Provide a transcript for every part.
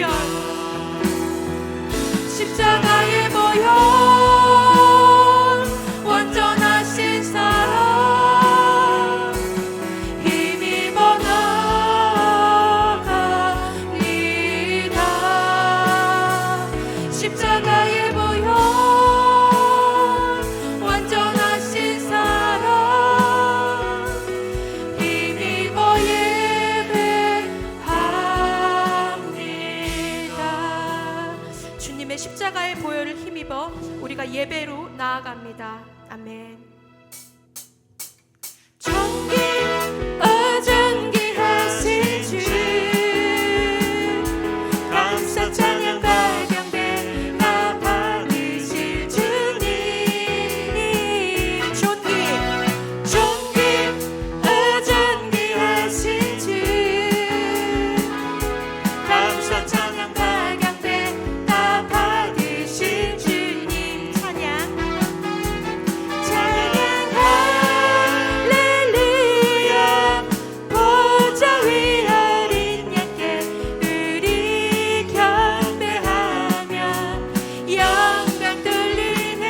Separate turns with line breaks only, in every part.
할렐루야. 십자가의 보혈 완전하신 사랑 힘입어 나갑니다. 십자가의 보혈 완전하신 사랑 힘입어 예배합니다. 주님의 십자가의 보혈을 힘입어 우리가 예배로 나아갑니다. 아멘. 존귀하신 주 감사 찬양 발견돼 나 받으실 주님. 존귀하신 주 감사 찬양 발견돼 나 받으실 주님. 찬양 할렐루야. 보좌 위 어린 양께 우리 경배하며 영광 돌리네.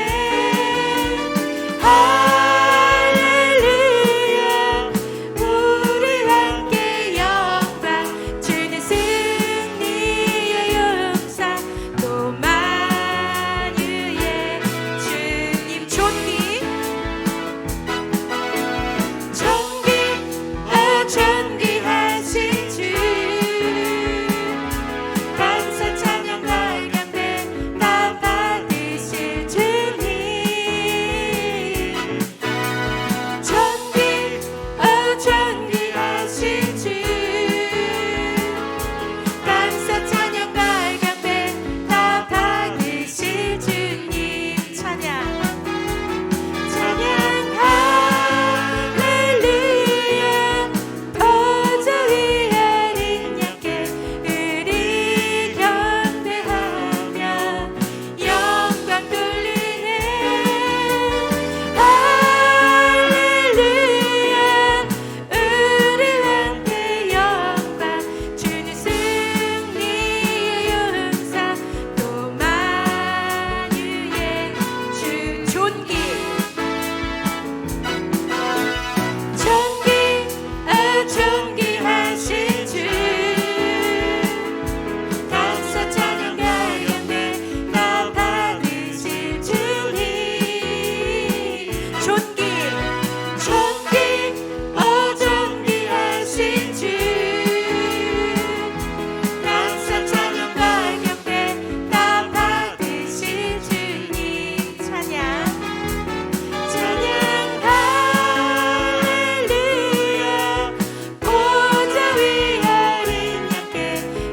할렐루야. 우리 함께 영광 주는 승리의 용사 또 만유의 주님. 존귀하신 주 감사 찬양 발견돼 나 받으실 주님. 존귀하신 주 감사 찬양 발견돼 나 받으실 주님. 찬양 할렐루야. 보좌 위 어린 양께 우리 경배하며 영광 돌리네. 할렐루야. 우리 함께 영광 주는 승리의 용사 또 만유의 주. 존귀하신 주 감사 찬양 발견돼 나 받으실 주님. 존귀하신 주 감사 찬양 발견돼 나 받으실 주님. 찬양 할렐루야. 보좌 위 어린 양께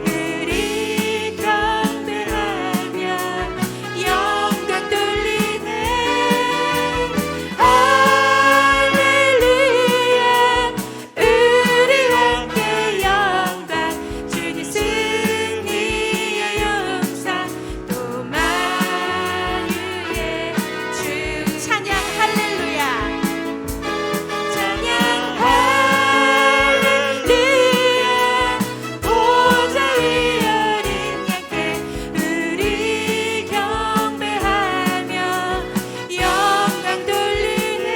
우리 경배하며 영광 돌리네. 할렐루야. 우리 함께 영광 주님 승리의 용사 또 만유의 주. 찬양 할렐루야. 할렐루야. 보좌 위 어린 양께 우리 경배하며 영광 돌리네.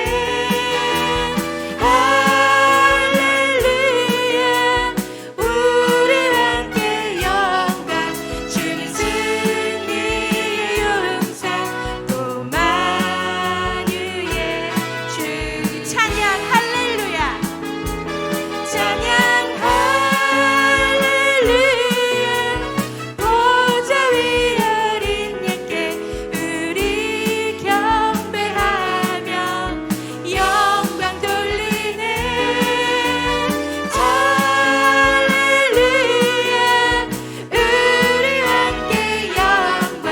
할렐루야. 우리 함께 영광 주는 승리의 용사 또 만유의 주. 찬양 할렐루야. 할렐루야. 보좌 위 어린 양께 우리 경배하며 영광 돌리네. 할렐루야. 우리 함께 영광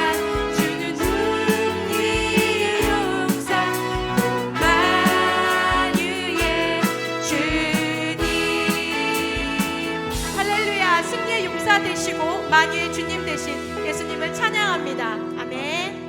주는 승리의 용사 또 만유의 주님. 할렐루야. 승리의 용사 되시고 만유의 주님 되신 예수님을 찬양합니다. 아멘.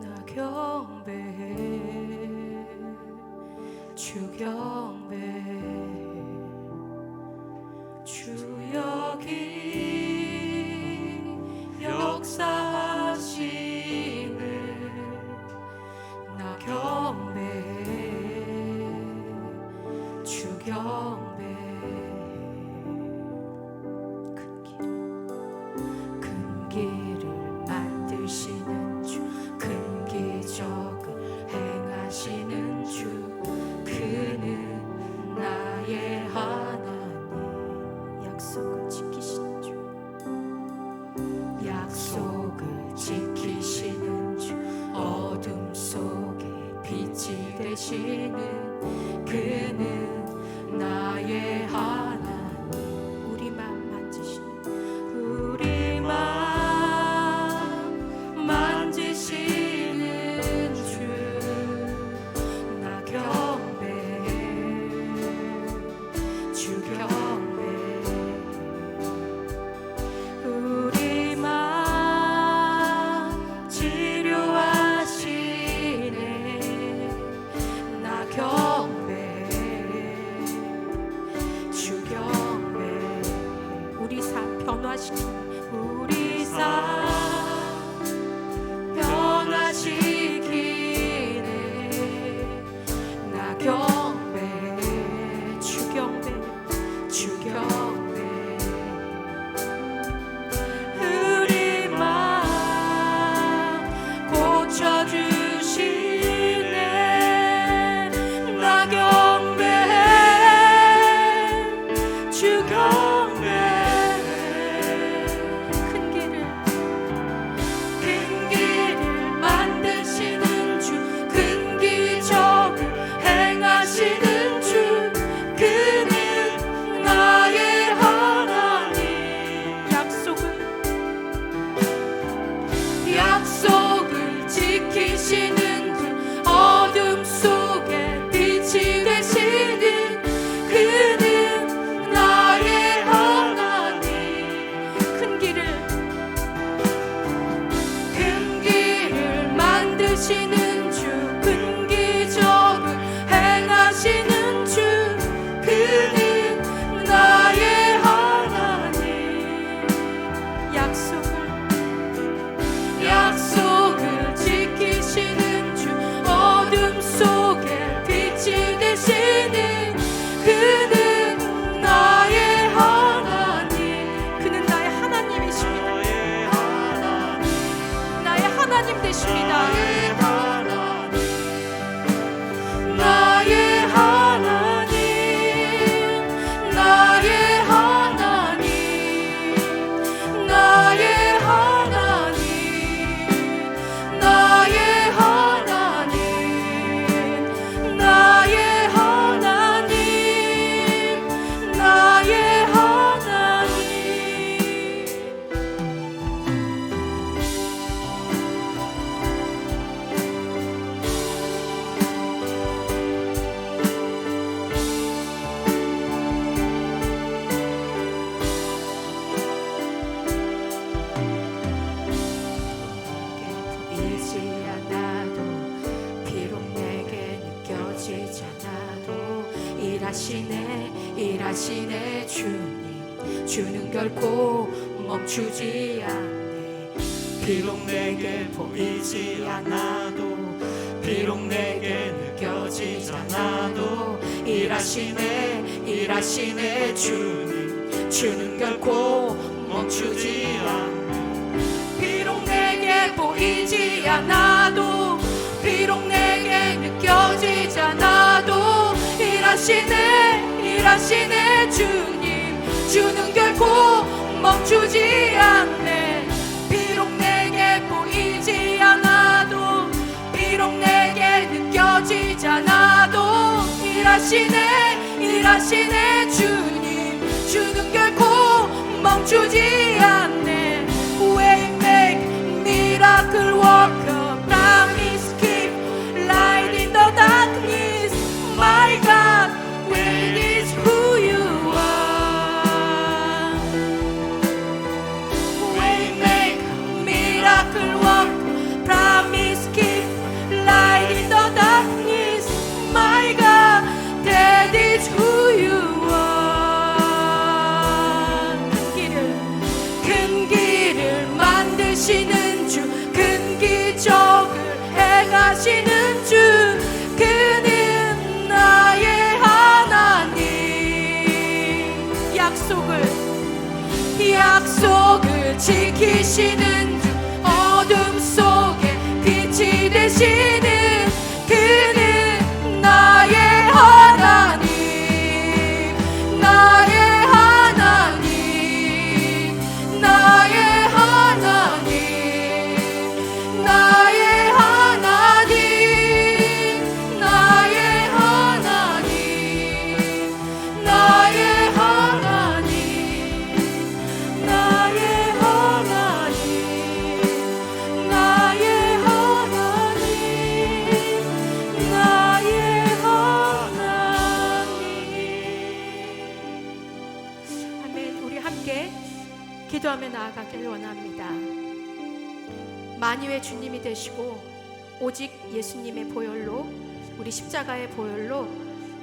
나 경배해 주 경배해 주 여기 역사하시네 나 경배해 주 경배해 큰 길을 만드시는 주 큰 기적을 행하시는 주 그는 나의 하나님 약속을 지키시는 주 약속을 지키시는 주 어둠 속에 빛이 되시는 그는 나의 하나님 우리 맘 만지시는 우리 맘 만지시는 주 나 경배해 주 경배해 우리 맘 치료하시네 나 경배해 주 경배해 우리 삶 변화시키네 우리 삶 변화시키네 나 경배해 주 경배해 주 경배해 우리 마음 고쳐주시네 나 경배해 주 경배해 큰 길을 만드시는 주 큰 기적을 행하시는 주 그는 나의 하나님 약속을 지키시는 주 어둠 속에 빛이 되시는 그는 나의 하나님 큰 길을 만드시는 주 큰 기적을 행하시는 주 그는 나의 하나님 약속을 지키시는 주 어둠 속에 빛이 되시는 그는 나의 하나님 그는 나의 하나님이십니다 나의 하나님 되십니다 나의 하나님 나의 하나님 나의 하나님 나의 하나님 나의 하나님 나의 하나님 보이지 않아도 비록 내게 느껴지지 않아도 일하시네 주님 주는 결코 멈추지 않네
비록 내게 보이지 않아도 비록 내게 느껴지지 않아도 일하시네 주님 주는 결코 멈추지 않네
비록 내게 보이지 않아도 비록 내게 느껴지지 않아도 일하시네 주님 주는 결코 멈추지 않네 비록 내게 보이지 않아도 비록 내게 느껴지지 않아도 일하시네 주님 주는 결코 멈추지 않네 Waymaker miracle worker promise keep light in the darkness my God great is who you are Waymaker 지키시는 주 그는 나의 하나님. 약속을 지키시는 주 어둠 속에 빛이 되시는 그는 나의 하나님. 나의 하나님 나의 하나님 나의 하나님 나의 하나님 나의 하나님 나의 하나님 나의 하나님 나의 하나님. 아멘. 우리 함께 기도하며 나아가길 원합니다. 만유의 주님이 되시고 오직 예수님의 보혈로, 우리 십자가의 보혈로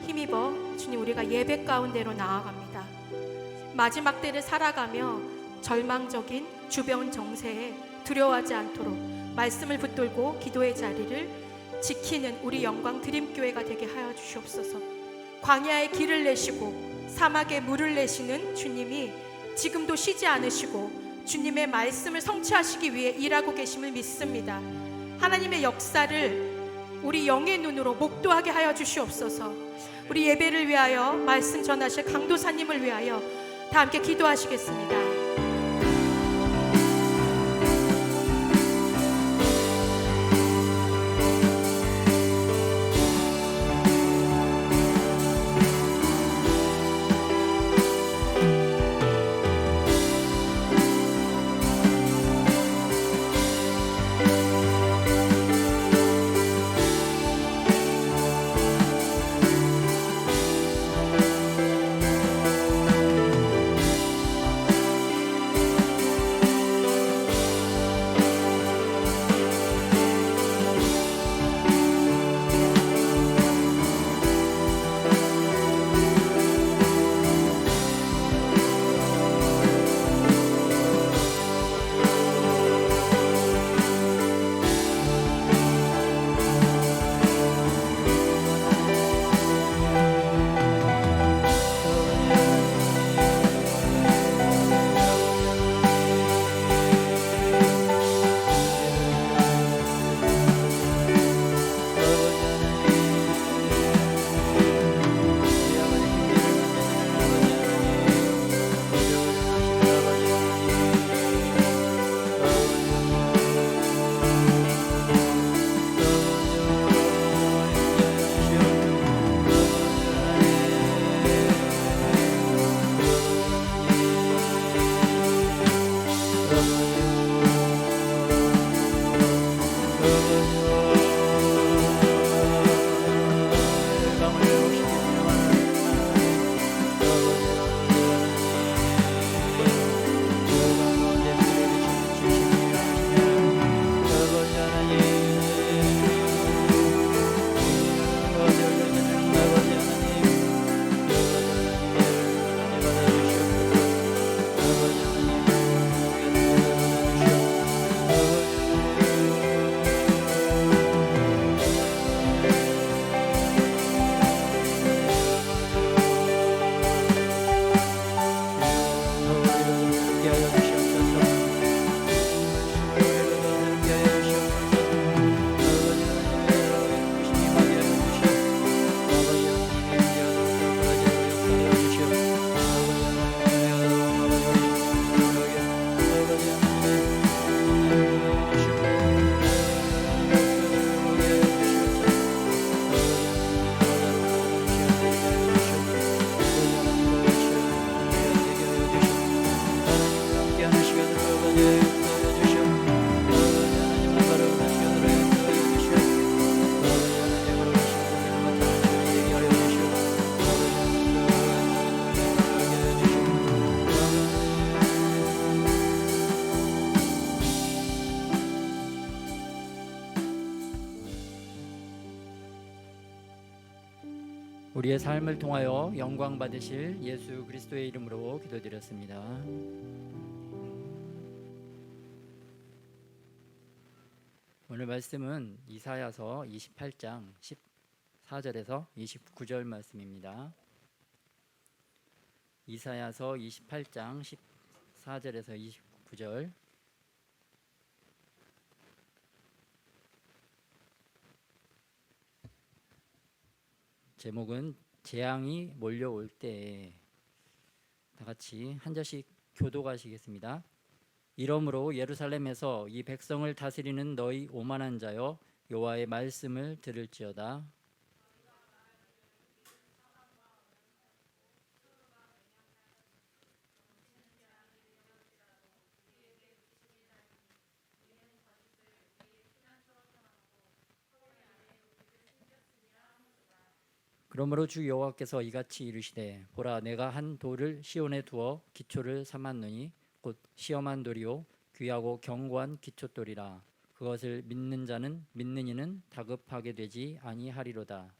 힘입어 주님 우리가 예배 가운데로 나아갑니다. 마지막 때를 살아가며 절망적인 주변 정세에 두려워하지 않도록 말씀을 붙들고 기도의 자리를 지키는 우리 영광 드림교회가 되게 하여 주시옵소서. 광야의 길을 내시고 사막에 물을 내시는 주님이 지금도 쉬지 않으시고 주님의 말씀을 성취하시기 위해 일하고 계심을 믿습니다. 하나님의 역사를 우리 영의 눈으로 목도하게 하여 주시옵소서. 우리 예배를 위하여 말씀 전하실 강도사님을 위하여 다 함께 기도하시겠습니다.
우리의 삶을 통하여 영광 받으실 예수 그리스도의 이름으로 기도드렸습니다. 오늘 오늘 말씀은 이사야서 28장 14절에서 29절 말씀입니다. 이사야서 28장 14절에서 29절. 제목은 재앙이 몰려올 때에. 다 같이 한 절씩 교독하시겠습니다. 이러므로 예루살렘에서 이 백성을 다스리는 너희 오만한 자여, 여호와의 말씀을 들을지어다. 그러므로 주 여호와께서 이같이 이르시되, 보라, 내가 한 돌을 시온에 두어 기초를 삼았노니 곧 시험한 돌이요 귀하고 견고한 기초돌이라. 그것을 믿는 자는, 믿는 이는 다급하게 되지 아니하리로다.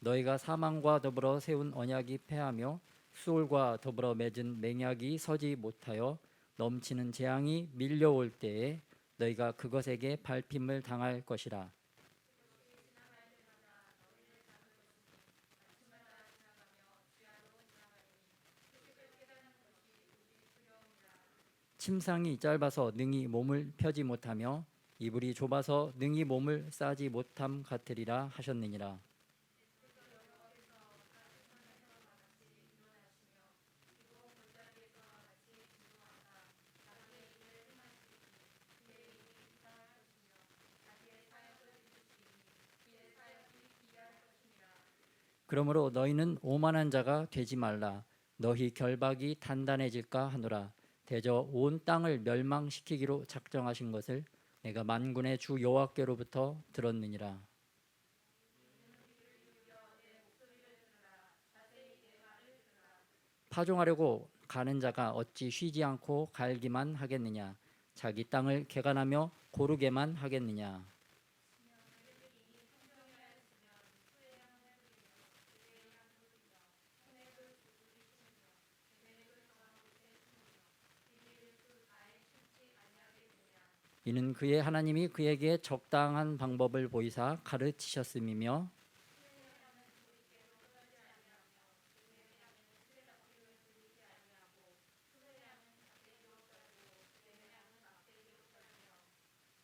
너희가 사망과 더불어 세운 언약이 패하며 수올과 더불어 맺은 맹약이 서지 못하여 넘치는 재앙이 밀려올 때에 너희가 그것에게 밟힘을 당할 것이라. 침상이 짧아서 능히 몸을 펴지 못하며 이불이 좁아서 능히 몸을 싸지 못함 같으리라 하셨느니라. 그러므로 너희는 오만한 자가 되지 말라. 너희 결박이 단단해질까 하노라. 대저 온 땅을 멸망시키기로 작정하신 것을 내가 만군의 주 여호와께로부터 들었느니라. 파종하려고 가는 자가 어찌 쉬지 않고 갈기만 하겠느냐. 자기 땅을 개간하며 고르게만 하겠느냐. 이는 그의 하나님이 그에게 적당한 방법을 보이사 가르치셨음이며,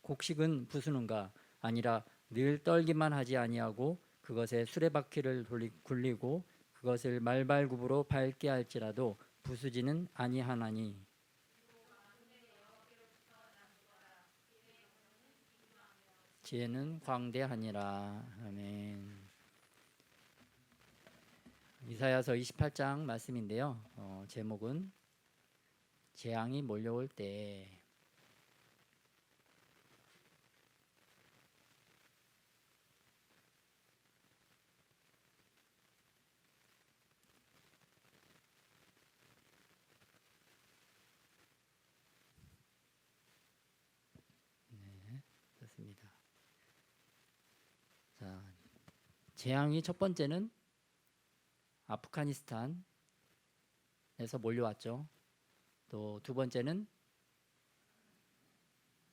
곡식은 부수는가 아니라 늘 떨기만 하지 아니하고 그것에 수레바퀴를 굴리고 그것을 말발굽으로 밟게 할지라도 부수지는 아니하나니. 지혜는 광대하니라. 아멘. 이사야서 28장 말씀인데요. 제목은 재앙이 몰려올 때. 네, 좋습니다. 자, 재앙이 첫 번째는 아프가니스탄에서 몰려왔죠. 또 두 번째는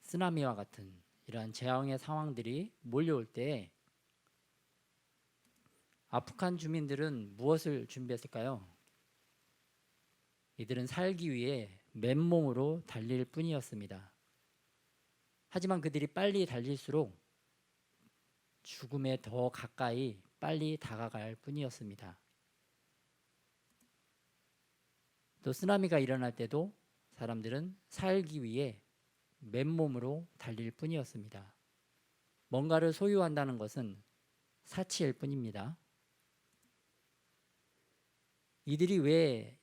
쓰나미와 같은 이러한 재앙의 상황들이 몰려올 때 아프간 주민들은 무엇을 준비했을까요? 이들은 살기 위해 맨몸으로 달릴 뿐이었습니다. 하지만 그들이 빨리 달릴수록 죽음에 더 가까이 빨리 다가갈 뿐이었습니다. 또 쓰나미가 일어날 때도 사람들은 살기 위해 맨몸으로 달릴 뿐이었습니다. 뭔가를 소유한다는 것은 사치일 뿐입니다. 이들이 왜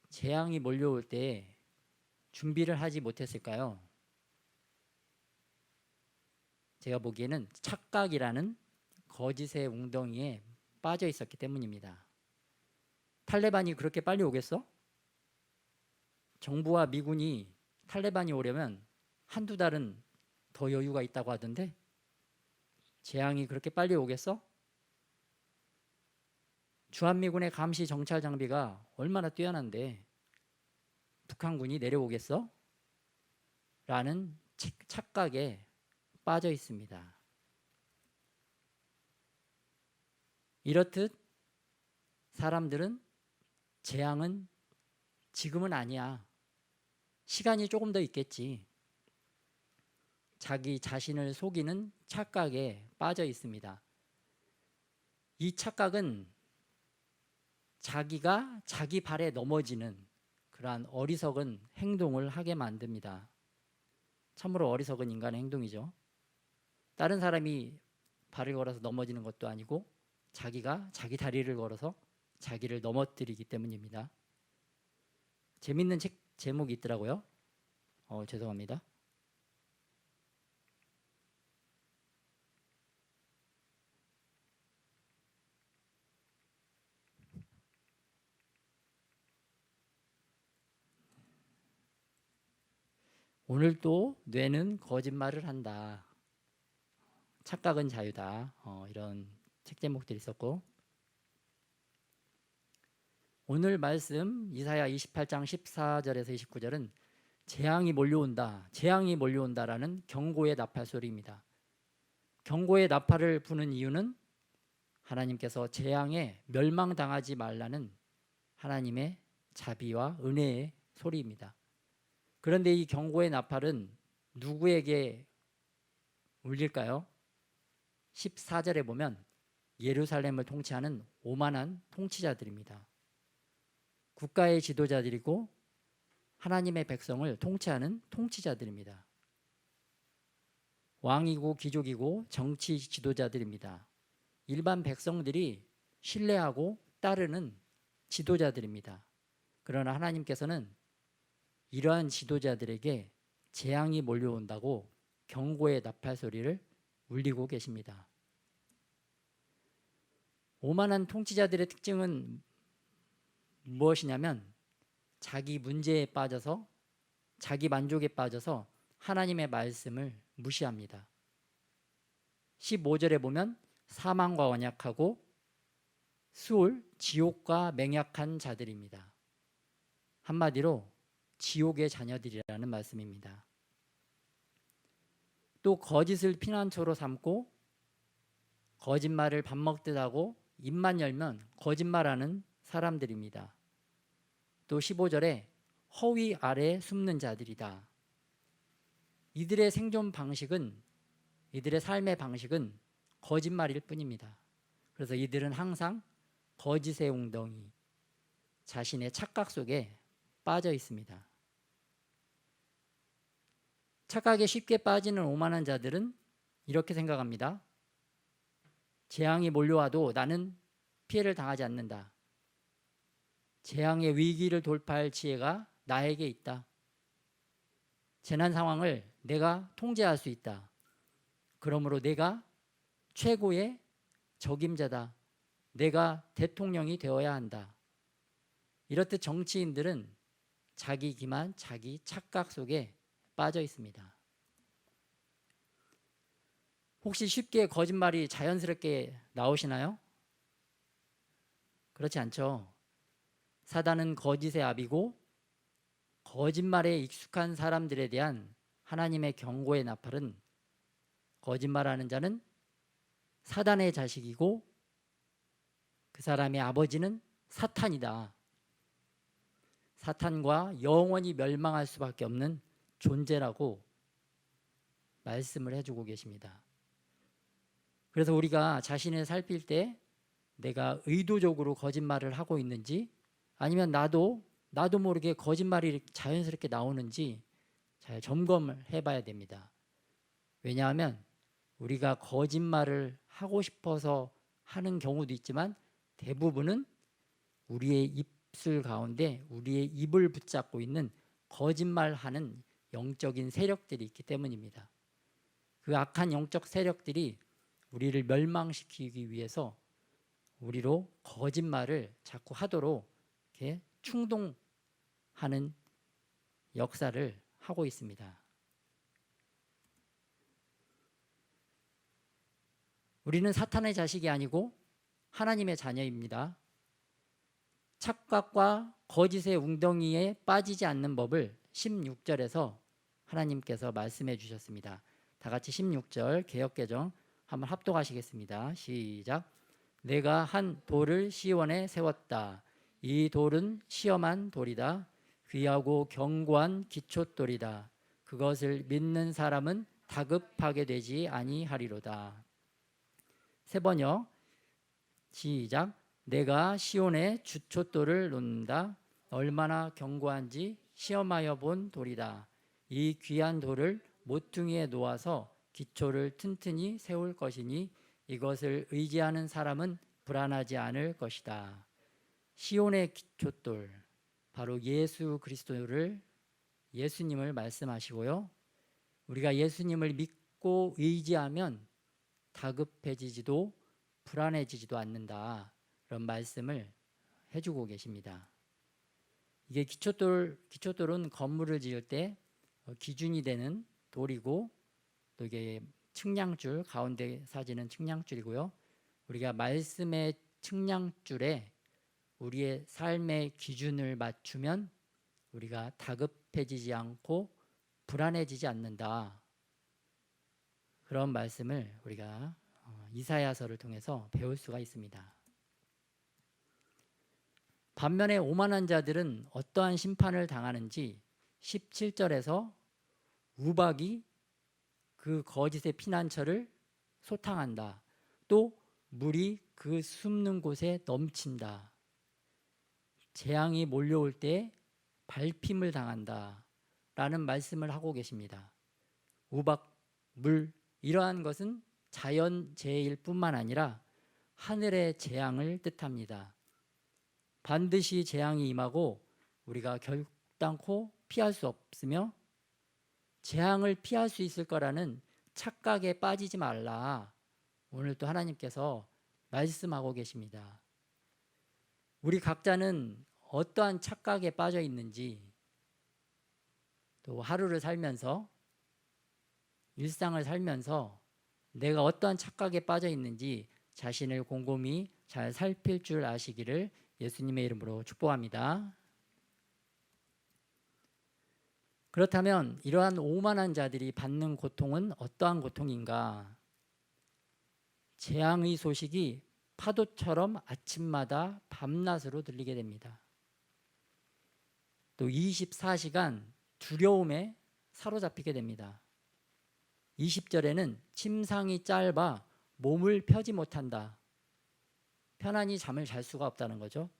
재앙이 몰려올 때 준비를 하지 못했을까요? 제가 보기에는 착각이라는 거짓의 웅덩이에 빠져 있었기 때문입니다. 탈레반이 그렇게 빨리 오겠어? 정부와 미군이 탈레반이 오려면 한두 달은 더 여유가 있다고 하던데 재앙이 그렇게 빨리 오겠어? 주한미군의 감시 정찰 장비가 얼마나 뛰어난데 북한군이 내려오겠어? 라는 착각에 빠져 있습니다. 이렇듯 사람들은 재앙은 지금은 아니야. 시간이 조금 더 있겠지. 자기 자신을 속이는 착각에 빠져 있습니다. 이 착각은 자기가 자기 발에 넘어지는 그러한 어리석은 행동을 하게 만듭니다. 참으로 어리석은 인간의 행동이죠. 다른 사람이 발을 걸어서 넘어지는 것도 아니고 자기가 자기 다리를 걸어서 자기를 넘어뜨리기 때문입니다. 재밌는 책 제목이 있더라고요. 죄송합니다. 오늘도 뇌는 거짓말을 한다. 착각은 자유다. 이런 책 제목들이 있었고, 오늘 말씀 이사야 28장 14절에서 29절은 재앙이 몰려온다. 재앙이 몰려온다라는 경고의 나팔 소리입니다. 경고의 나팔을 부는 이유는 하나님께서 재앙에 멸망당하지 말라는 하나님의 자비와 은혜의 소리입니다. 그런데 이 경고의 나팔은 누구에게 울릴까요? 14절에 보면 예루살렘을 통치하는 오만한 통치자들입니다. 국가의 지도자들이고 하나님의 백성을 통치하는 통치자들입니다. 왕이고 귀족이고 정치 지도자들입니다. 일반 백성들이 신뢰하고 따르는 지도자들입니다. 그러나 하나님께서는 이러한 지도자들에게 재앙이 몰려온다고 경고의 나팔 소리를 울리고 계십니다. 오만한 통치자들의 특징은 무엇이냐면 자기 문제에 빠져서 자기 만족에 빠져서 하나님의 말씀을 무시합니다. 15절에 보면 사망과 언약하고 수올, 지옥과 맹약한 자들입니다. 한마디로 지옥의 자녀들이라는 말씀입니다. 또 거짓을 피난처로 삼고 거짓말을 밥 먹듯 하고 입만 열면 거짓말하는 사람들입니다. 또 15절에 허위 아래 숨는 자들이다. 이들의 생존 방식은, 이들의 삶의 방식은 거짓말일 뿐입니다. 그래서 이들은 항상 거짓의 웅덩이, 자신의 착각 속에 빠져 있습니다. 착각에 쉽게 빠지는 오만한 자들은 이렇게 생각합니다. 재앙이 몰려와도 나는 피해를 당하지 않는다. 재앙의 위기를 돌파할 지혜가 나에게 있다. 재난 상황을 내가 통제할 수 있다. 그러므로 내가 최고의 적임자다. 내가 대통령이 되어야 한다. 이렇듯 정치인들은 자기 기만, 자기 착각 속에 빠져 있습니다. 혹시 쉽게 거짓말이 자연스럽게 나오시나요? 그렇지 않죠. 사단은 거짓의 아비고 거짓말에 익숙한 사람들에 대한 하나님의 경고의 나팔은 거짓말하는 자는 사단의 자식이고 그 사람의 아버지는 사탄이다. 사탄과 영원히 멸망할 수밖에 없는 존재라고 말씀을 해주고 계십니다. 그래서 우리가 자신을 살필 때 내가 의도적으로 거짓말을 하고 있는지 아니면 나도 모르게 거짓말이 자연스럽게 나오는지 잘 점검을 해봐야 됩니다. 왜냐하면 우리가 거짓말을 하고 싶어서 하는 경우도 있지만 대부분은 우리의 입술 가운데 우리의 입을 붙잡고 있는 거짓말하는 영적인 세력들이 있기 때문입니다. 그 악한 영적 세력들이 우리를 멸망시키기 위해서 우리로 거짓말을 자꾸 하도록 이렇게 충동하는 역사를 하고 있습니다. 우리는 사탄의 자식이 아니고 하나님의 자녀입니다. 착각과 거짓의 웅덩이에 빠지지 않는 법을 16절에서 하나님께서 말씀해 주셨습니다. 다 같이 16절 개역개정 한번 합독하시겠습니다. 시작. 내가 한 돌을 시온에 세웠다. 이 돌은 시험한 돌이다. 귀하고 견고한 기초돌이다. 그것을 믿는 사람은 다급하게 되지 아니하리로다. 세 번역 시작. 내가 시온에 주초돌을 놓는다. 얼마나 견고한지 시험하여 본 돌이다. 이 귀한 돌을 모퉁이에 놓아서 기초를 튼튼히 세울 것이니 이것을 의지하는 사람은 불안하지 않을 것이다. 시온의 기초돌, 바로 예수 그리스도를, 예수님을 말씀하시고요. 우리가 예수님을 믿고 의지하면 다급해지지도 불안해지지도 않는다. 그런 말씀을 해주고 계십니다. 이게 기초돌은 건물을 지을 때 기준이 되는 돌이고, 또 이게 측량줄, 가운데 사진은 측량줄이고요. 우리가 말씀의 측량줄에 우리의 삶의 기준을 맞추면 우리가 다급해지지 않고 불안해지지 않는다. 그런 말씀을 우리가 이사야서를 통해서 배울 수가 있습니다. 반면에 오만한 자들은 어떠한 심판을 당하는지 17절에서 우박이 그 거짓의 피난처를 소탕한다. 또 물이 그 숨는 곳에 넘친다. 재앙이 몰려올 때 밟힘을 당한다. 라는 말씀을 하고 계십니다. 우박, 물, 이러한 것은 자연재해일 뿐만 아니라 하늘의 재앙을 뜻합니다. 반드시 재앙이 임하고 우리가 결단코 피할 수 없으며 재앙을 피할 수 있을 거라는 착각에 빠지지 말라. 오늘 또 하나님께서 말씀하고 계십니다. 우리 각자는 어떠한 착각에 빠져 있는지, 또 하루를 살면서, 일상을 살면서 내가 어떠한 착각에 빠져 있는지 자신을 곰곰이 잘 살필 줄 아시기를 예수님의 이름으로 축복합니다. 그렇다면 이러한 오만한 자들이 받는 고통은 어떠한 고통인가? 재앙의 소식이 파도처럼 아침마다 밤낮으로 들리게 됩니다. 또 24시간 두려움에 사로잡히게 됩니다. 20절에는 침상이 짧아 몸을 펴지 못한다. 편안히 잠을 잘 수가 없다는 거죠.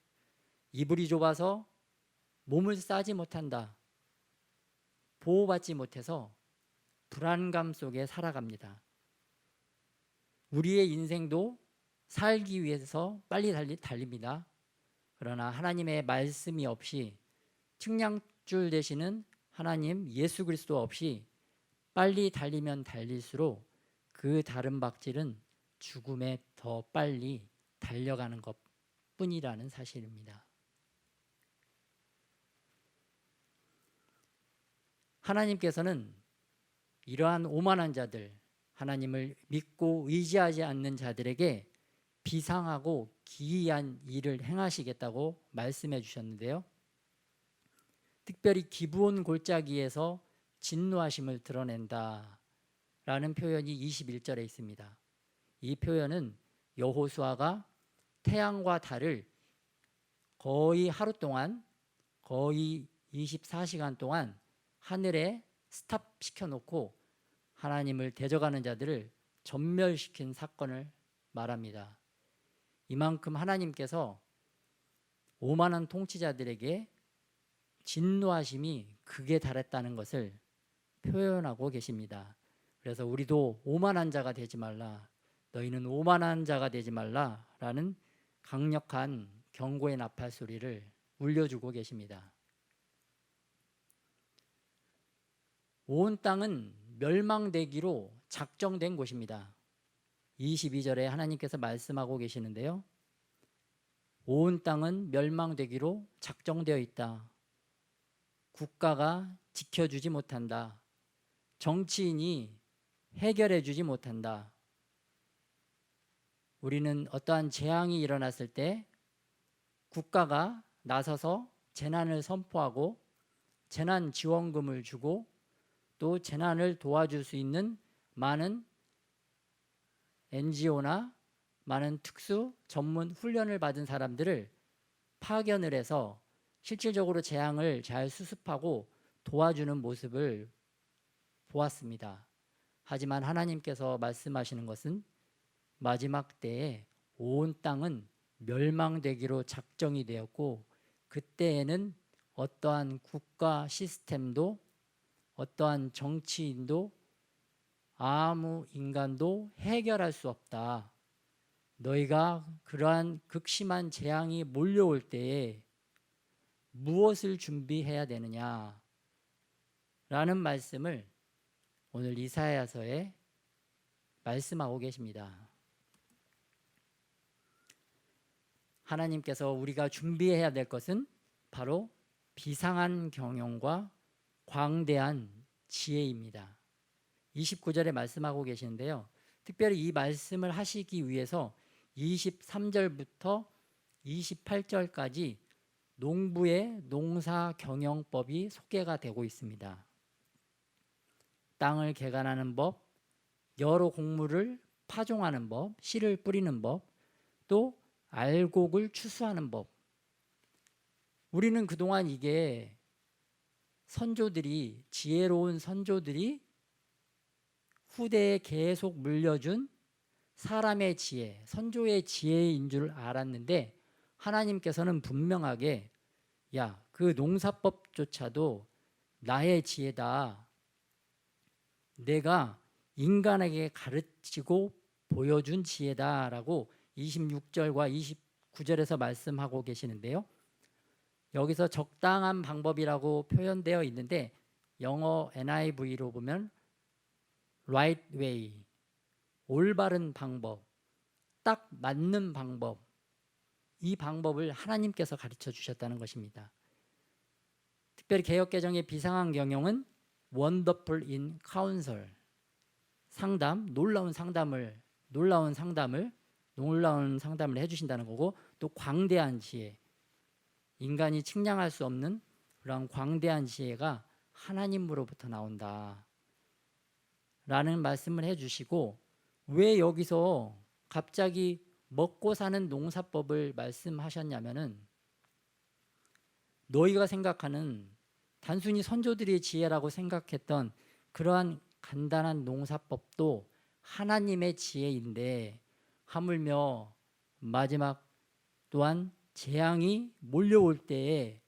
이불이 좁아서 몸을 싸지 못한다. 보호받지 못해서 불안감 속에 살아갑니다. 우리의 인생도 살기 위해서 빨리 달립니다. 그러나 하나님의 말씀이 없이, 측량줄 되시는 하나님 예수 그리스도 없이 빨리 달리면 달릴수록 그 다른 박질은 죽음에 더 빨리 달려가는 것뿐이라는 사실입니다. 하나님께서는 이러한 오만한 자들, 하나님을 믿고 의지하지 않는 자들에게 비상하고 기이한 일을 행하시겠다고 말씀해 주셨는데요. 특별히 기브온 골짜기에서 진노하심을 드러낸다 라는 표현이 21절에 있습니다. 이 표현은 여호수아가 태양과 달을 거의 하루 동안, 거의 24시간 동안 하늘에 스탑시켜 놓고 하나님을 대적하는 자들을 전멸시킨 사건을 말합니다. 이만큼 하나님께서 오만한 통치자들에게 진노하심이 극에 달했다는 것을 표현하고 계십니다. 그래서 우리도 오만한 자가 되지 말라, 너희는 오만한 자가 되지 말라 라는 강력한 경고의 나팔 소리를 울려주고 계십니다. 온 땅은 멸망되기로 작정된 곳입니다. 22절에 하나님께서 말씀하고 계시는데요. 온 땅은 멸망되기로 작정되어 있다. 국가가 지켜주지 못한다. 정치인이 해결해 주지 못한다. 우리는 어떠한 재앙이 일어났을 때 국가가 나서서 재난을 선포하고 재난 지원금을 주고 또 재난을 도와줄 수 있는 많은 NGO나 많은 특수 전문 훈련을 받은 사람들을 파견을 해서 실질적으로 재앙을 잘 수습하고 도와주는 모습을 보았습니다. 하지만 하나님께서 말씀하시는 것은 마지막 때에 온 땅은 멸망되기로 작정이 되었고 그때에는 어떠한 국가 시스템도 어떠한 정치인도 아무 인간도 해결할 수 없다. 너희가 그러한 극심한 재앙이 몰려올 때에 무엇을 준비해야 되느냐 라는 말씀을 오늘 이사야서에 말씀하고 계십니다. 하나님께서 우리가 준비해야 될 것은 바로 비상한 경영과 광대한 지혜입니다. 29절에 말씀하고 계시는데요. 특별히 이 말씀을 하시기 위해서 23절부터 28절까지 농부의 농사 경영법이 소개가 되고 있습니다. 땅을 개간하는 법, 여러 곡물을 파종하는 법, 씨를 뿌리는 법, 또 알곡을 추수하는 법. 우리는 그동안 이게 선조들이, 지혜로운 선조들이 후대에 계속 물려준 사람의 지혜, 선조의 지혜인 줄 알았는데 하나님께서는 분명하게 야, 그 농사법조차도 나의 지혜다. 내가 인간에게 가르치고 보여준 지혜다라고 26절과 29절에서 말씀하고 계시는데요. 여기서 적당한 방법이라고 표현되어 있는데 영어 NIV로 보면 right way, 올바른 방법, 딱 맞는 방법, 이 방법을 하나님께서 가르쳐 주셨다는 것입니다. 특별히 개역개정의 비상한 경영은 wonderful in counsel, 상담, 놀라운 상담을 해주신다는 거고, 또 광대한 지혜, 인간이 측량할 수 없는 그런 광대한 지혜가 하나님으로부터 나온다 라는 말씀을 해주시고, 왜 여기서 갑자기 먹고 사는 농사법을 말씀하셨냐면은 너희가 생각하는 단순히 선조들의 지혜라고 생각했던 그러한 간단한 농사법도 하나님의 지혜인데, 하물며 마지막 또한 재앙이 몰려올 때에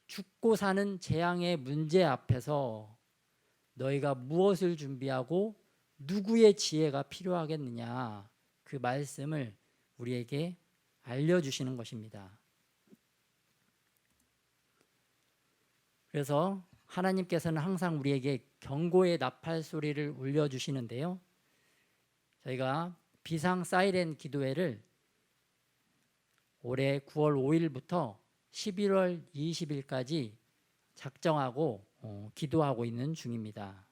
죽고 사는 재앙의 문제 앞에서 너희가 무엇을 준비하고 누구의 지혜가 필요하겠느냐, 그 말씀을 우리에게 알려주시는 것입니다. 그래서 하나님께서는 항상 우리에게 경고의 나팔 소리를 울려주시는데요. 저희가 비상 사이렌 기도회를 올해 9월 5일부터 11월 20일까지 작정하고 기도하고 있는 중입니다.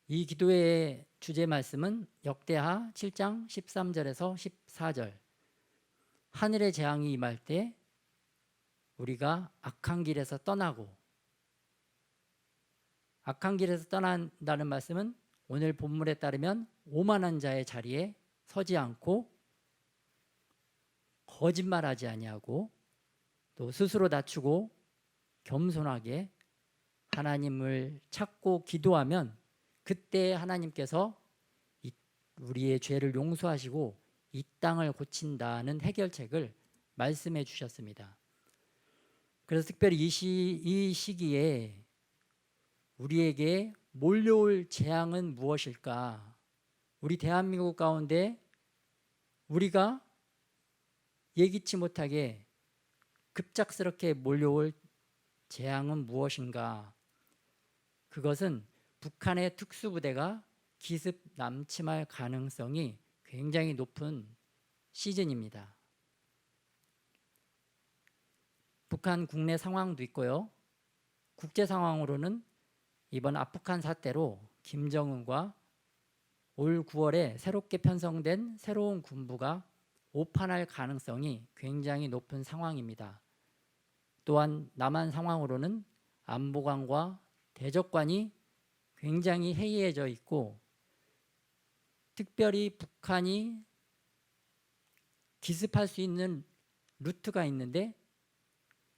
이 기도회의 주제 말씀은 역대하 7장 13절에서 14절. 하늘의 재앙이 임할 때 우리가 악한 길에서 떠나고, 악한 길에서 떠난다는 말씀은 오늘 본문에 따르면 오만한 자의 자리에 서지 않고 거짓말하지 아니하고 또 스스로 낮추고 겸손하게 하나님을 찾고 기도하면 그때 하나님께서 우리의 죄를 용서하시고 이 땅을 고친다는 해결책을 말씀해 주셨습니다. 그래서 특별히 이 시기에 우리에게 몰려올 재앙은 무엇일까? 우리 대한민국 가운데 우리가 예기치 못하게 급작스럽게 몰려올 재앙은 무엇인가? 그것은 북한의 특수부대가 기습 남침할 가능성이 굉장히 높은 시즌입니다. 북한 국내 상황도 있고요. 국제 상황으로는 이번 아프간 사태로 김정은과 올 9월에 새롭게 편성된 새로운 군부가 오판할 가능성이 굉장히 높은 상황입니다. 또한 남한 상황으로는 안보관과 대적관이 굉장히 해이해져 있고, 특별히 북한이 기습할 수 있는 루트가 있는데,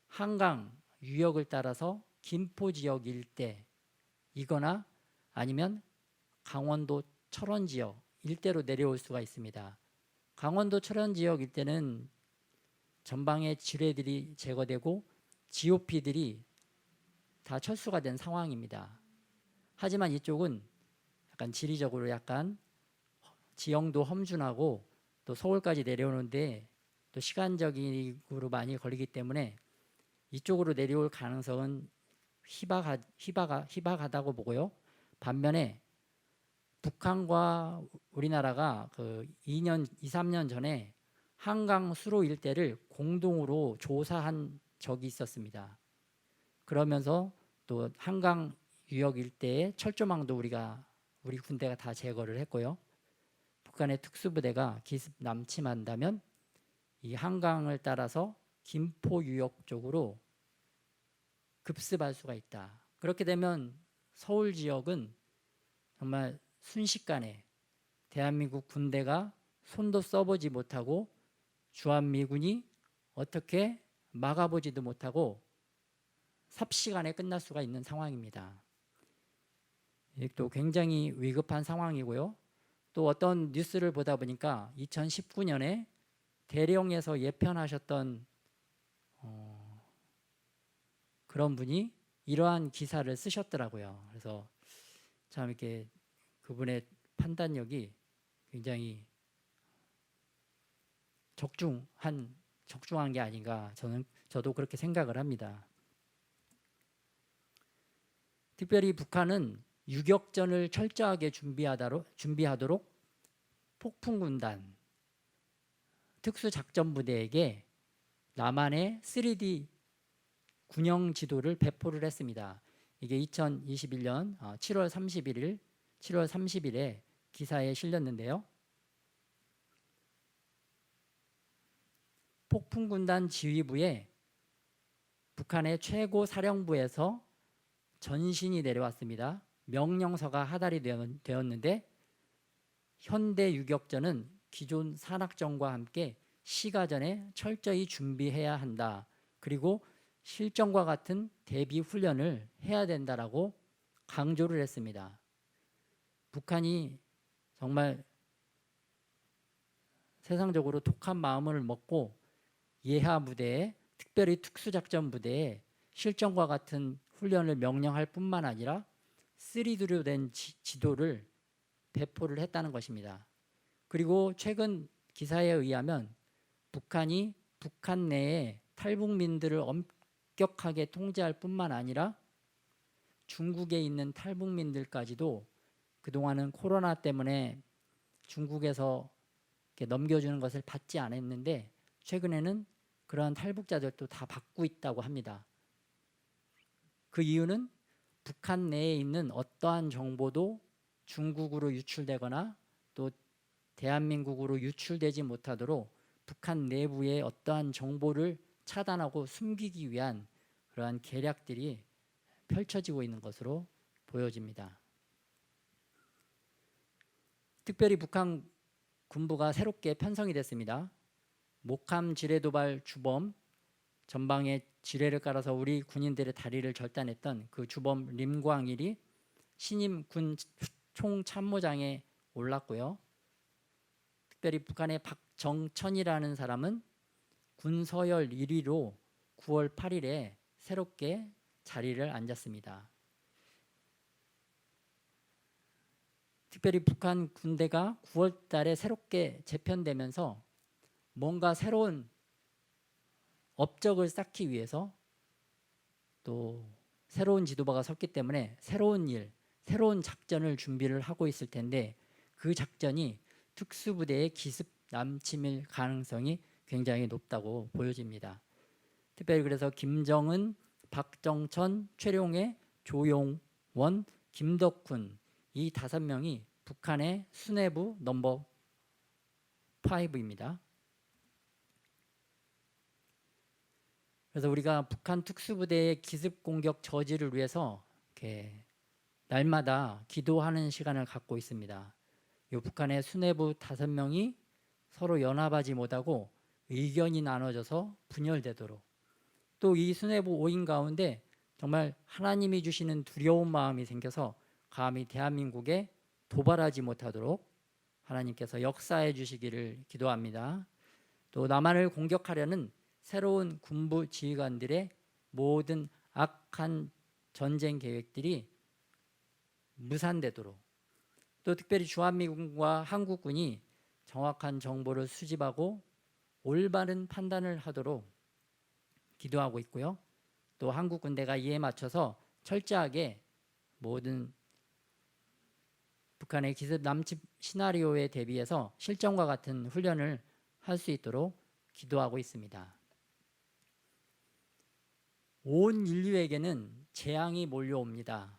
한강 유역을 따라서 김포 지역 일대이거나 아니면 강원도 철원 지역 일대로 내려올 수가 있습니다. 강원도 철원 지역 일대는 전방의 지뢰들이 제거되고 GOP들이 다 철수가 된 상황입니다. 하지만 이쪽은 약간 지리적으로 약간 지형도 험준하고 또 서울까지 내려오는데 또 시간적으로 많이 걸리기 때문에 이쪽으로 내려올 가능성은 희박하다고 보고요. 반면에 북한과 우리나라가 그 2, 3년 전에 한강 수로 일대를 공동으로 조사한 적이 있었습니다. 그러면서 또 한강 유역 일대의 철조망도 우리 군대가 다 제거를 했고요. 북한의 특수부대가 기습 남침한다면 이 한강을 따라서 김포 유역 쪽으로 급습할 수가 있다. 그렇게 되면 서울 지역은 정말 순식간에 대한민국 군대가 손도 써보지 못하고 주한미군이 어떻게 막아보지도 못하고 삽시간에 끝날 수가 있는 상황입니다. 또 굉장히 위급한 상황이고요. 또 어떤 뉴스를 보다 보니까 2019년에 대령에서 예편하셨던 그런 분이 이러한 기사를 쓰셨더라고요. 그래서 참 이렇게 그분의 판단력이 굉장히 적중한 게 아닌가, 저도 그렇게 생각을 합니다. 특별히 북한은 유격전을 철저하게 준비하도록 폭풍군단 특수작전부대에게 남한의 3D 군영 지도를 배포를 했습니다. 이게 2021년 7월 30일에 기사에 실렸는데요. 폭풍군단 지휘부에 북한의 최고 사령부에서 전신이 내려왔습니다. 명령서가 하달이 되었는데, 현대 유격전은 기존 산악전과 함께 시가전에 철저히 준비해야 한다. 그리고 실전과 같은 대비 훈련을 해야 된다라고 강조를 했습니다. 북한이 정말 세상적으로 독한 마음을 먹고 예하 부대에, 특별히 특수작전 부대에 실전과 같은 훈련을 명령할 뿐만 아니라 3D로 된 지도를 배포를 했다는 것입니다. 그리고 최근 기사에 의하면 북한이 북한 내에 탈북민들을 엄격하게 통제할 뿐만 아니라 중국에 있는 탈북민들까지도, 그동안은 코로나 때문에 중국에서 이렇게 넘겨주는 것을 받지 않았는데 최근에는 그러한 탈북자들도 다 받고 있다고 합니다. 그 이유는 북한 내에 있는 어떠한 정보도 중국으로 유출되거나 또 대한민국으로 유출되지 못하도록 북한 내부의 어떠한 정보를 차단하고 숨기기 위한 그러한 계략들이 펼쳐지고 있는 것으로 보여집니다. 특별히 북한 군부가 새롭게 편성이 됐습니다. 목함 지뢰도발 주범, 전방에 지뢰를 깔아서 우리 군인들의 다리를 절단했던 그 주범 림광일이 신임 군 총참모장에 올랐고요. 특별히 북한의 박정천이라는 사람은 군 서열 1위로 9월 8일에 새롭게 자리를 앉았습니다. 특별히 북한 군대가 9월 달에 새롭게 재편되면서 뭔가 새로운 업적을 쌓기 위해서 또 새로운 지도부가 섰기 때문에 새로운 일, 새로운 작전을 준비를 하고 있을 텐데, 그 작전이 특수부대의 기습 남침일 가능성이 굉장히 높다고 보여집니다. 특별히 그래서 김정은, 박정천, 최룡해, 조용원, 김덕훈 이 5명이 북한의 수뇌부 넘버 5입니다. 그래서 우리가 북한 특수부대의 기습 공격 저지를 위해서 이렇게 날마다 기도하는 시간을 갖고 있습니다. 이 북한의 수뇌부 5명이 서로 연합하지 못하고 의견이 나눠져서 분열되도록, 또 이 수뇌부 5인 가운데 정말 하나님이 주시는 두려운 마음이 생겨서 감히 대한민국에 도발하지 못하도록 하나님께서 역사해 주시기를 기도합니다. 또 남한을 공격하려는 새로운 군부 지휘관들의 모든 악한 전쟁 계획들이 무산되도록, 또 특별히 주한미군과 한국군이 정확한 정보를 수집하고 올바른 판단을 하도록 기도하고 있고요. 또 한국 군대가 이에 맞춰서 철저하게 모든 북한의 기습 남집 시나리오에 대비해서 실전과 같은 훈련을 할 수 있도록 기도하고 있습니다. 온 인류에게는 재앙이 몰려옵니다.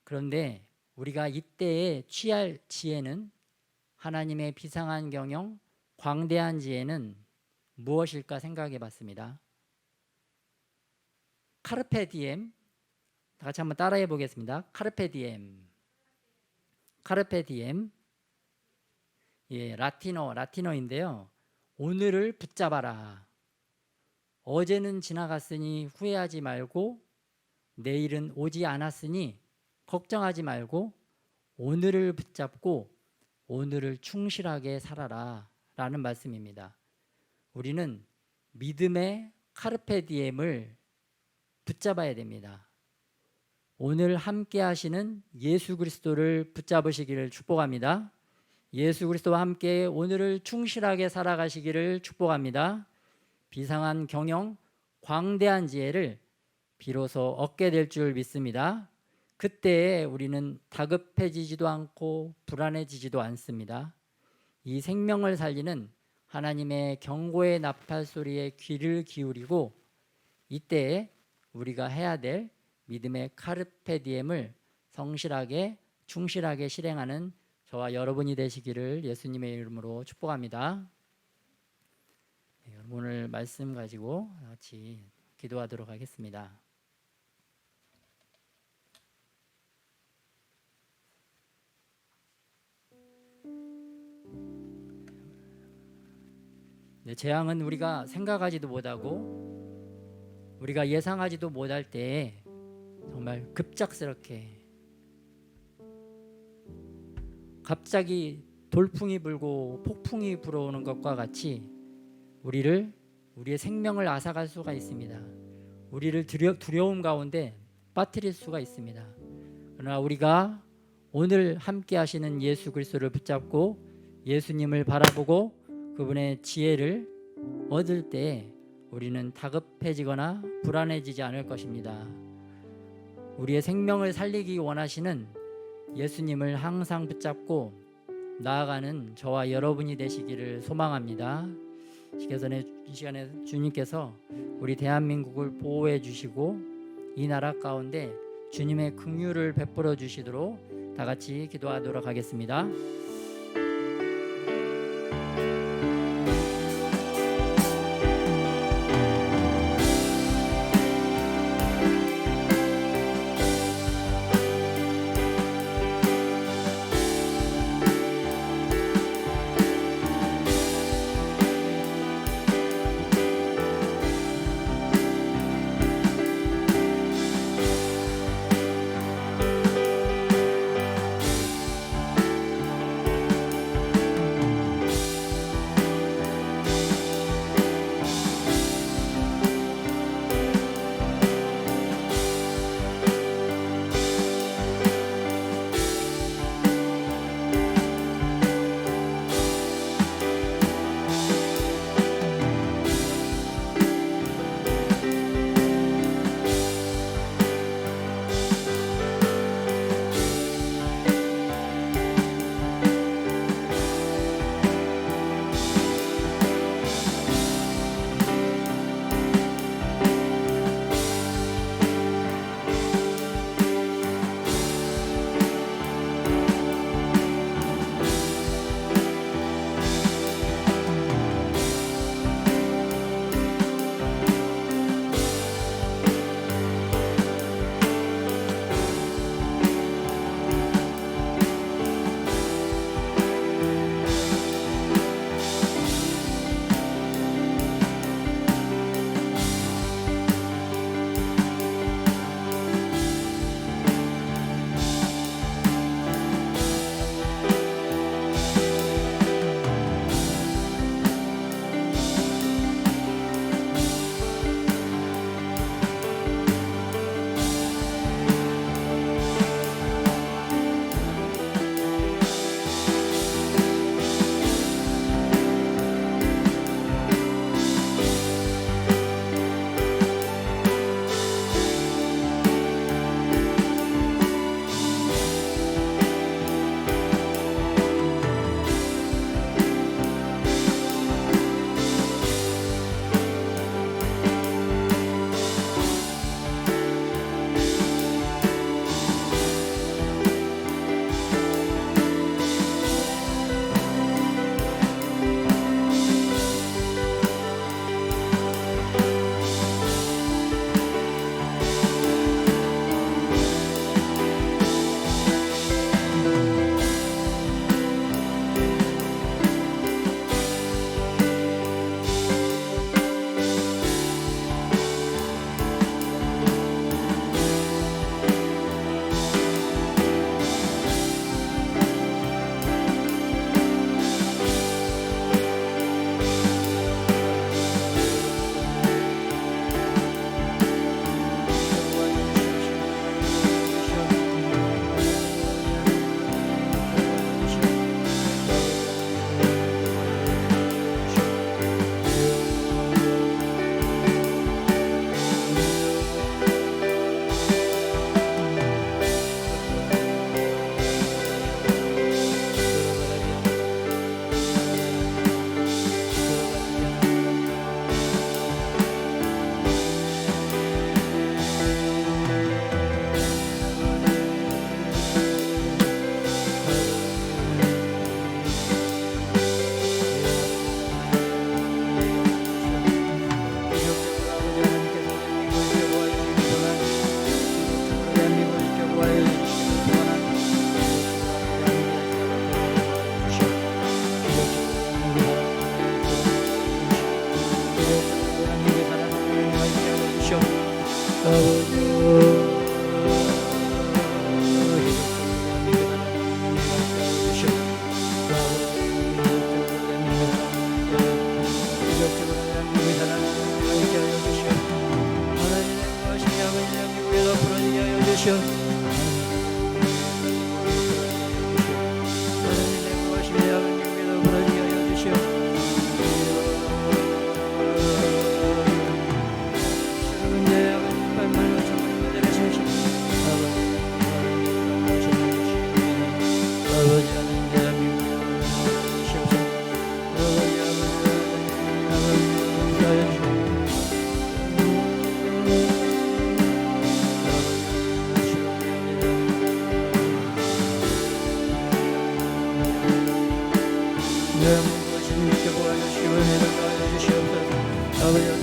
그런데 우리가 이때에 취할 지혜는, 하나님의 비상한 경영, 광대한 지혜는 무엇일까 생각해 봤습니다. 카르페 디엠, 다 같이 한번 따라해 보겠습니다. 카르페 디엠. 카르페 디엠. 예, 라틴어인데요. 오늘을 붙잡아라. 어제는 지나갔으니 후회하지 말고, 내일은 오지 않았으니 걱정하지 말고, 오늘을 붙잡고 오늘을 충실하게 살아라 라는 말씀입니다. 우리는 믿음의 카르페 디엠을 붙잡아야 됩니다. 오늘 함께 하시는 예수 그리스도를 붙잡으시기를 축복합니다. 예수 그리스도와 함께 오늘을 충실하게 살아가시기를 축복합니다. 비상한 경영, 광대한 지혜를 비로소 얻게 될 줄 믿습니다. 그때 우리는 다급해지지도 않고 불안해지지도 않습니다. 이 생명을 살리는 하나님의 경고의 나팔 소리에 귀를 기울이고, 이때에 우리가 해야 될 믿음의 카르페 디엠을 성실하게 충실하게 실행하는 저와 여러분이 되시기를 예수님의 이름으로 축복합니다. 오늘 말씀 가지고 같이 기도하도록 하겠습니다. 재앙은 우리가 생각하지도 못하고 우리가 예상하지도 못할 때에 정말 급작스럽게 갑자기 돌풍이 불고 폭풍이 불어오는 것과 같이 우리의 생명을 앗아갈 수가 있습니다. 우리를 두려움 가운데 빠뜨릴 수가 있습니다. 그러나 우리가 오늘 함께 하시는 예수 그리스도를 붙잡고 예수님을 바라보고 그분의 지혜를 얻을 때 우리는 다급해지거나 불안해지지 않을 것입니다. 우리의 생명을 살리기 원하시는 예수님을 항상 붙잡고 나아가는 저와 여러분이 되시기를 소망합니다. 이 시간에 주님께서 우리 대한민국을 보호해 주시고 이 나라 가운데 주님의 긍휼을 베풀어 주시도록 다 같이 기도하도록 하겠습니다. 주시오. 아버지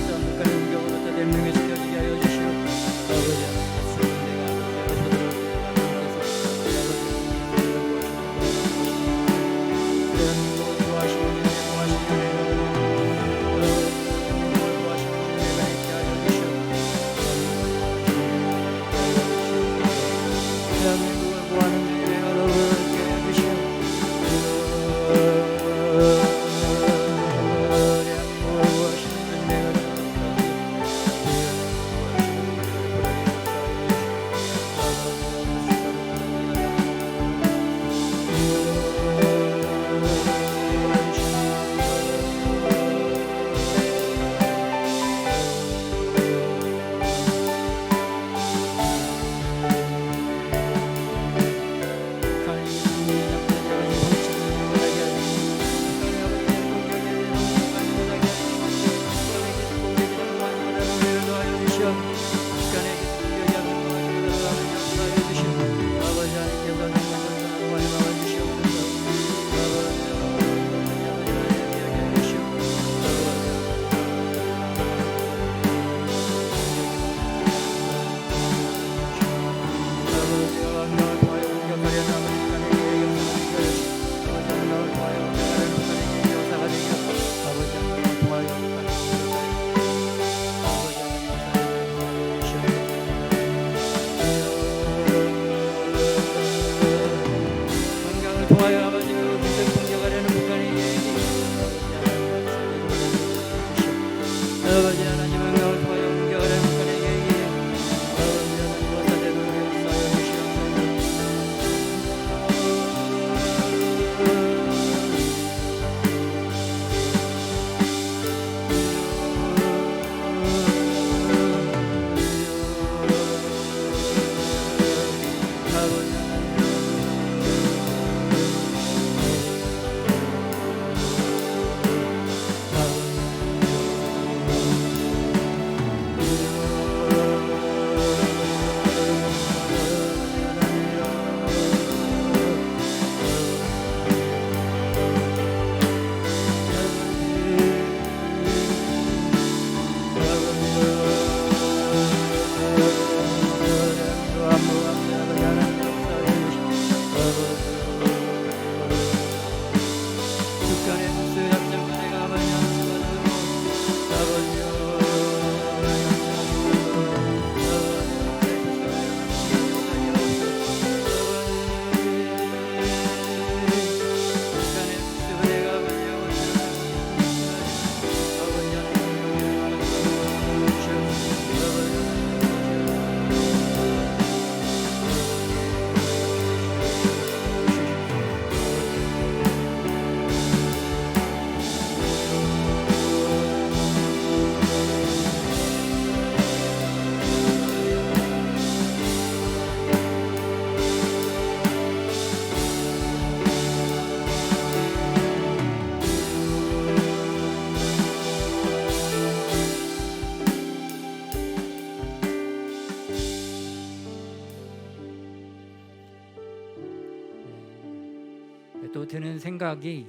또 드는 생각이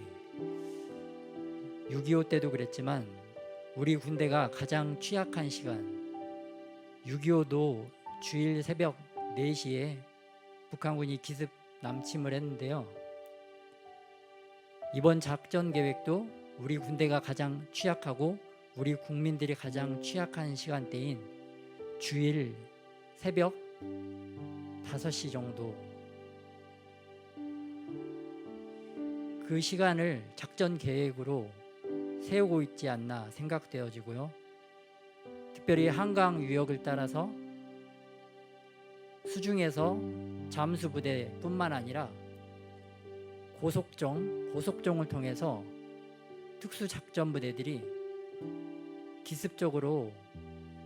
6.25 때도 그랬지만 우리 군대가 가장 취약한 시간 6.25도 주일 새벽 4시에 북한군이 기습 남침을 했는데요. 이번 작전 계획도 우리 군대가 가장 취약하고 우리 국민들이 가장 취약한 시간대인 주일 새벽 5시 정도 그 시간을 작전 계획으로 세우고 있지 않나 생각되어지고요. 특별히 한강 유역을 따라서 수중에서 잠수부대뿐만 아니라 고속종을 통해서 특수작전부대들이 기습적으로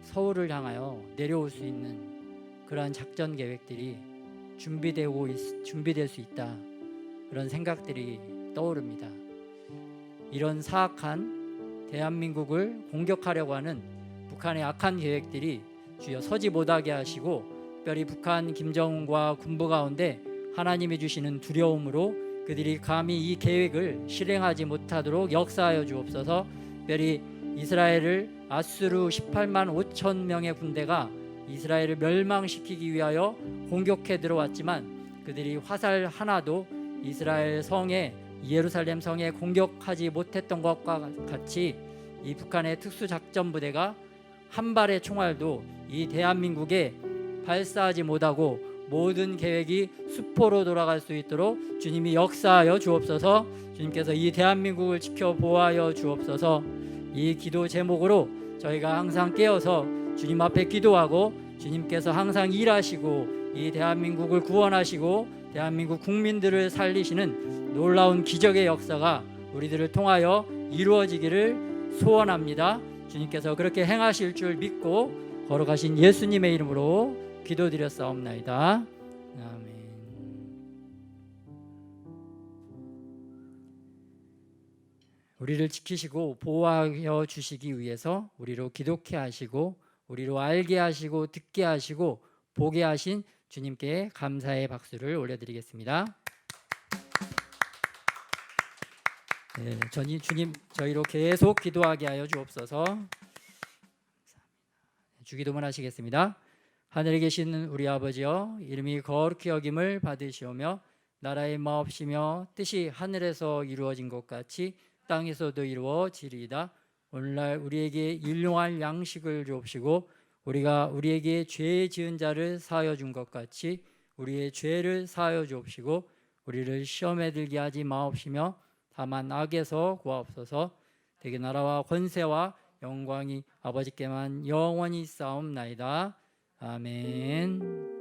서울을 향하여 내려올 수 있는 그러한 작전 계획들이 준비될 수 있다. 그런 생각들이 떠오릅니다. 이런 사악한 대한민국을 공격하려고 하는 북한의 악한 계획들이 주여 서지 못하게 하시고, 특별히 북한 김정은과 군부 가운데 하나님이 주시는 두려움으로 그들이 감히 이 계획을 실행하지 못하도록 역사하여 주옵소서. 특별히 이스라엘을 아수르 18만 5천 명의 군대가 이스라엘을 멸망시키기 위하여 공격해 들어왔지만 그들이 화살 하나도 이스라엘 성에, 예루살렘 성에 공격하지 못했던 것과 같이 이 북한의 특수작전부대가 한 발의 총알도 이 대한민국에 발사하지 못하고 모든 계획이 수포로 돌아갈 수 있도록 주님이 역사하여 주옵소서. 주님께서 이 대한민국을 지켜 보호하여 주옵소서. 이 기도 제목으로 저희가 항상 깨어서 주님 앞에 기도하고 주님께서 항상 일하시고 이 대한민국을 구원하시고 대한민국 국민들을 살리시는 놀라운 기적의 역사가 우리들을 통하여 이루어지기를 소원합니다. 주님께서 그렇게 행하실 줄 믿고 걸어가신 예수님의 이름으로 기도드렸사옵나이다. 아멘. 우리를 지키시고 보호하여 주시기 위해서 우리로 기독케 하시고 우리로 알게 하시고 듣게 하시고 보게 하신 주님께 감사의 박수를 올려드리겠습니다. 네, 주님 저희로 계속 기도하게 하여 주옵소서. 주기도문 하시겠습니다. 하늘에 계신 우리 아버지여, 이름이 거룩히 여김을 받으시오며 나라의 마옵시며 뜻이 하늘에서 이루어진 것 같이 땅에서도 이루어지리이다. 오늘날 우리에게 일용할 양식을 주옵시고 우리가 우리에게 죄 지은 자를 사하여 준 것 같이 우리의 죄를 사하여 주옵시고 우리를 시험에 들게 하지 마옵시며 다만 악에서 구하옵소서. 대개 나라와 권세와 영광이 아버지께만 영원히 있사옵나이다. 아멘.